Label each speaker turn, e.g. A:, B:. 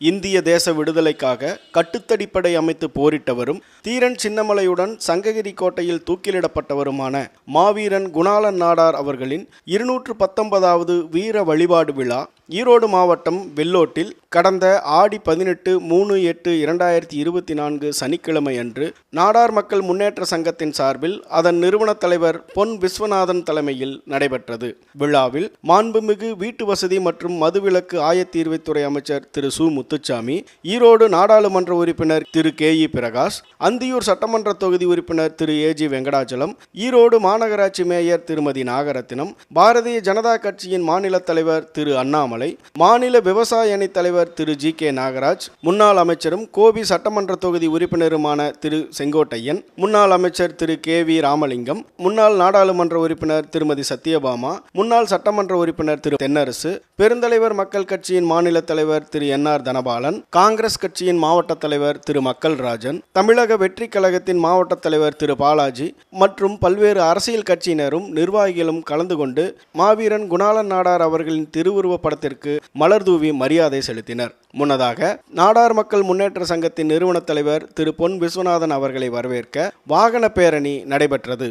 A: இந்திய தேச விடுதலைக்காக கட்டுத்தடிப்படை அமைத்து போரிட்டவரும் தீரன் சின்னமலையுடன் சங்ககிரி கோட்டையில் தூக்கிலிடப்பட்டவருமான மாவீரன் குணாளன் நாடார் அவர்களின் 219வது வீர வழிபாடு விழா ஈரோடு மாவட்டம் வெள்ளோட்டில் கடந்த ஆடி 18/3/2024 சனிக்கிழமை அன்று நாடார் மக்கள் முன்னேற்ற சங்கத்தின் சார்பில் அதன் நிறுவன தலைவர் பொன் விஸ்வநாதன் தலைமையில் நடைபெற்றது. விழாவில் மாண்புமிகு வீட்டு வசதி மற்றும் மதுவிலக்கு ஆயத்தீர்வைத்துறை அமைச்சர் திரு சு முத்துச்சாமி, ஈரோடு நாடாளுமன்ற உறுப்பினர் திரு கே.இ. பிரகாஷ், அந்தியூர் சட்டமன்ற தொகுதி உறுப்பினர் திரு ஏ.ஜி. வெங்கடாச்சலம், ஈரோடு மாநகராட்சி மேயர் திருமதி நாகரத்தினம், பாரதிய ஜனதா கட்சியின் மாநில தலைவர் திரு அண்ணாமலை, மாநில விவசாய அணி தலைவர் திரு ஜி.கே. நாகராஜ், முன்னாள் அமைச்சரும் கோபி சட்டமன்ற தொகுதி உறுப்பினருமான திரு செங்கோட்டையன், முன்னாள் அமைச்சர் திரு கே.வி. ராமலிங்கம், முன்னாள் நாடாளுமன்ற உறுப்பினர் திருமதி சத்யபாமா, முன்னாள் சட்டமன்ற உறுப்பினர் திரு தென்னரசு, பெருந்தலைவர் மக்கள் கட்சியின் மாநில தலைவர் திரு என்.ஆர். தனபாலன், காங்கிரஸ் கட்சியின் மாவட்ட தலைவர் திரு மக்கள் ராஜன், தமிழக வெற்றி கழகத்தின் மாவட்ட தலைவர் திரு பாலாஜி மற்றும் பல்வேறு அரசியல் கட்சியினரும் நிர்வாகிகளும் கலந்து கொண்டு மாவீரன் குணாளன் நாடார் அவர்களின் திருவுருவ படத்திற்கு மலர் தூவி மரியாதை செலுத்தினர். முன்னதாக நாடார் மக்கள் முன்னேற்ற சங்கத்தின் நிறுவன தலைவர் திரு பொன் விஸ்வநாதன் அவர்களை வரவேற்க வாகன பேரணி நடைபெற்றது.